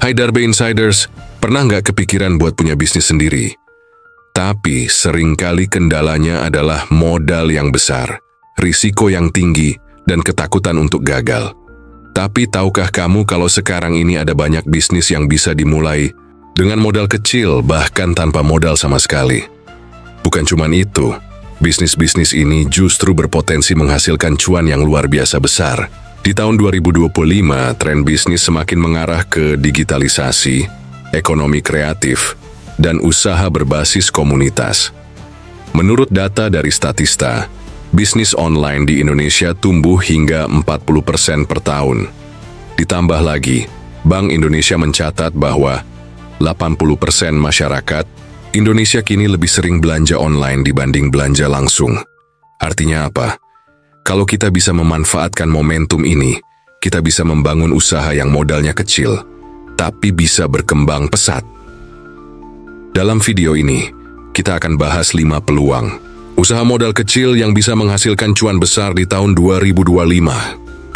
Hai Darbe Insiders, pernah nggak kepikiran buat punya bisnis sendiri? Tapi seringkali kendalanya adalah modal yang besar, risiko yang tinggi, dan ketakutan untuk gagal. Tapi tahukah kamu kalau sekarang ini ada banyak bisnis yang bisa dimulai dengan modal kecil bahkan tanpa modal sama sekali? Bukan cuma itu, bisnis-bisnis ini justru berpotensi menghasilkan cuan yang luar biasa besar. Di tahun 2025, tren bisnis semakin mengarah ke digitalisasi, ekonomi kreatif, dan usaha berbasis komunitas. Menurut data dari Statista, bisnis online di Indonesia tumbuh hingga 40% per tahun. Ditambah lagi, Bank Indonesia mencatat bahwa 80% masyarakat Indonesia kini lebih sering belanja online dibanding belanja langsung. Artinya apa? Kalau kita bisa memanfaatkan momentum ini, kita bisa membangun usaha yang modalnya kecil, tapi bisa berkembang pesat. Dalam video ini, kita akan bahas 5 peluang usaha modal kecil yang bisa menghasilkan cuan besar di tahun 2025.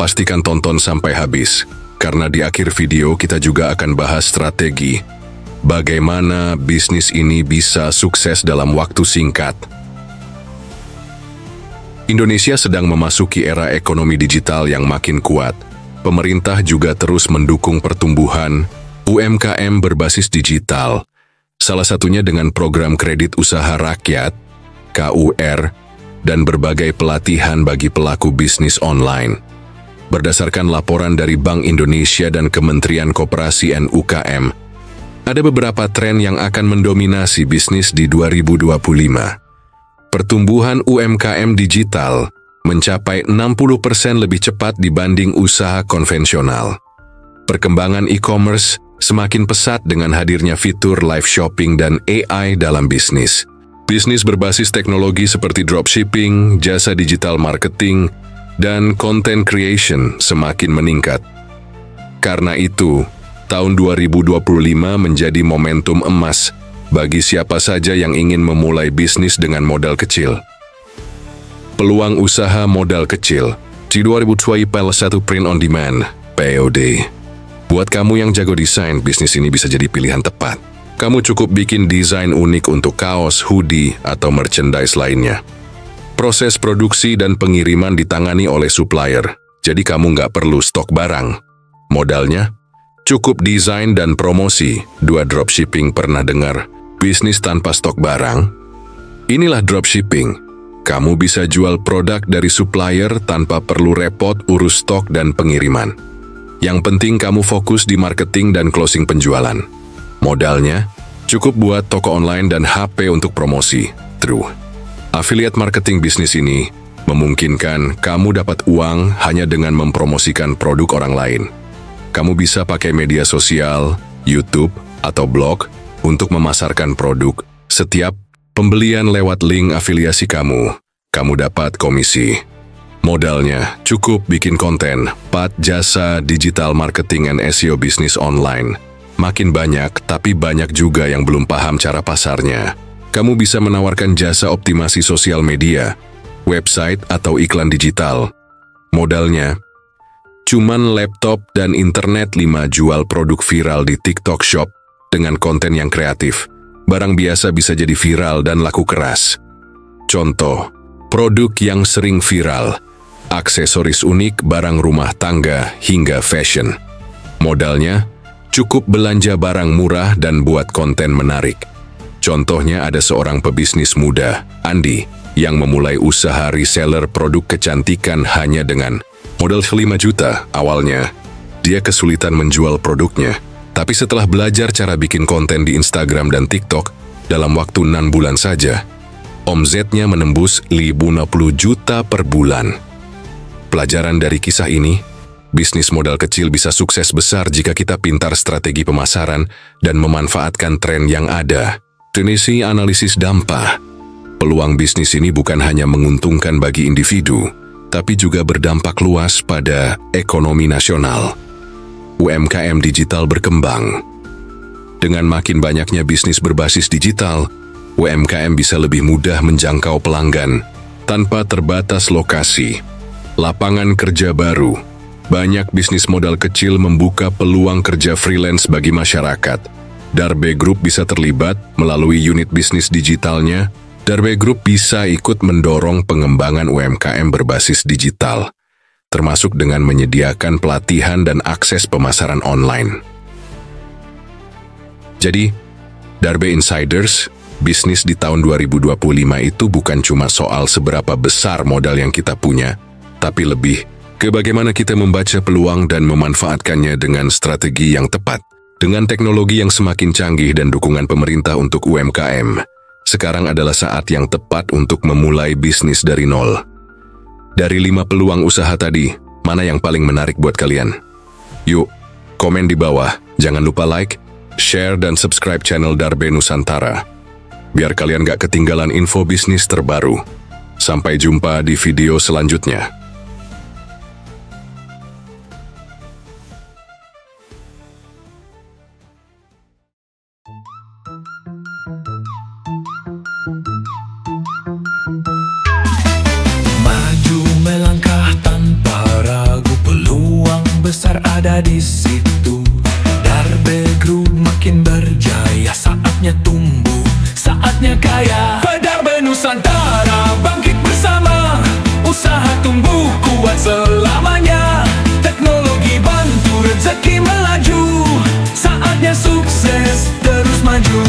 Pastikan tonton sampai habis, karena di akhir video kita juga akan bahas strategi bagaimana bisnis ini bisa sukses dalam waktu singkat. Indonesia sedang memasuki era ekonomi digital yang makin kuat. Pemerintah juga terus mendukung pertumbuhan UMKM berbasis digital, salah satunya dengan program kredit usaha rakyat, KUR, dan berbagai pelatihan bagi pelaku bisnis online. Berdasarkan laporan dari Bank Indonesia dan Kementerian Koperasi dan UKM, ada beberapa tren yang akan mendominasi bisnis di 2025. Pertumbuhan UMKM digital mencapai 60% lebih cepat dibanding usaha konvensional. Perkembangan e-commerce semakin pesat dengan hadirnya fitur live shopping dan AI dalam bisnis. Bisnis berbasis teknologi seperti dropshipping, jasa digital marketing, dan content creation semakin meningkat. Karena itu, tahun 2025 menjadi momentum emas bagi siapa saja yang ingin memulai bisnis dengan modal kecil. Peluang usaha modal kecil di 2021 print on demand, POD. Buat kamu yang jago desain, bisnis ini bisa jadi pilihan tepat. Kamu cukup bikin desain unik untuk kaos, hoodie, atau merchandise lainnya. Proses produksi dan pengiriman ditangani oleh supplier, jadi kamu nggak perlu stok barang. Modalnya? Cukup desain dan promosi. 2 dropshipping pernah dengar? Bisnis tanpa stok barang? Inilah dropshipping. Kamu bisa jual produk dari supplier tanpa perlu repot urus stok dan pengiriman. Yang penting kamu fokus di marketing dan closing penjualan. Modalnya? Cukup buat toko online dan HP untuk promosi. True. Affiliate marketing bisnis ini memungkinkan kamu dapat uang hanya dengan mempromosikan produk orang lain. Kamu bisa pakai media sosial, YouTube, atau blog untuk memasarkan produk. Setiap pembelian lewat link afiliasi kamu dapat komisi. Modalnya cukup bikin konten, jasa digital marketing and SEO bisnis online. Makin banyak, tapi banyak juga yang belum paham cara pasarnya. Kamu bisa menawarkan jasa optimasi sosial media, website, atau iklan digital. Modalnya cuman laptop dan internet. 5 jual produk viral di TikTok Shop dengan konten yang kreatif. Barang biasa bisa jadi viral dan laku keras. Contoh, produk yang sering viral, aksesoris unik, barang rumah tangga, hingga fashion. Modalnya, cukup belanja barang murah dan buat konten menarik. Contohnya ada seorang pebisnis muda, Andi, yang memulai usaha reseller produk kecantikan hanya dengan modal 5 juta awalnya. Dia kesulitan menjual produknya. Tapi setelah belajar cara bikin konten di Instagram dan TikTok, dalam waktu 6 bulan saja, omzetnya menembus 50 juta per bulan. Pelajaran dari kisah ini, bisnis modal kecil bisa sukses besar jika kita pintar strategi pemasaran dan memanfaatkan tren yang ada. Definisi analisis dampak. Peluang bisnis ini bukan hanya menguntungkan bagi individu, tapi juga berdampak luas pada ekonomi nasional. UMKM digital berkembang. Dengan makin banyaknya bisnis berbasis digital, UMKM bisa lebih mudah menjangkau pelanggan tanpa terbatas lokasi. Lapangan kerja baru. banyak bisnis modal kecil membuka peluang kerja freelance bagi masyarakat. Darbe Group bisa terlibat melalui unit bisnis digitalnya. Darbe Group bisa ikut mendorong pengembangan UMKM berbasis digital, termasuk dengan menyediakan pelatihan dan akses pemasaran online. Jadi, Darbe Insiders, bisnis di tahun 2025 itu bukan cuma soal seberapa besar modal yang kita punya, tapi lebih ke bagaimana kita membaca peluang dan memanfaatkannya dengan strategi yang tepat. Dengan teknologi yang semakin canggih dan dukungan pemerintah untuk UMKM, sekarang adalah saat yang tepat untuk memulai bisnis dari nol. Dari 5 peluang usaha tadi, mana yang paling menarik buat kalian? Yuk, komen di bawah. Jangan lupa like, share, dan subscribe channel Darbe Nusantara, biar kalian gak ketinggalan info bisnis terbaru. Sampai jumpa di video selanjutnya. Maju melangkah tanpa ragu, peluang besar ada di situ. Darbe Group makin berjaya, saatnya tumbuh, saatnya kaya. Darbe Nusantara bangkit bersama, usaha tumbuh kuat selamanya. Teknologi bantu rezeki melaju, saatnya sukses terus maju.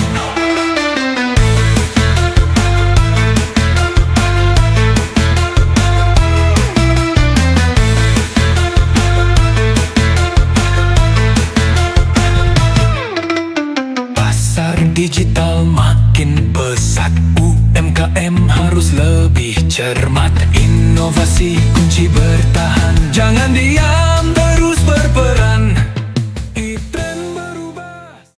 Digital makin pesat, UMKM harus lebih cermat. Inovasi kunci bertahan, jangan diam.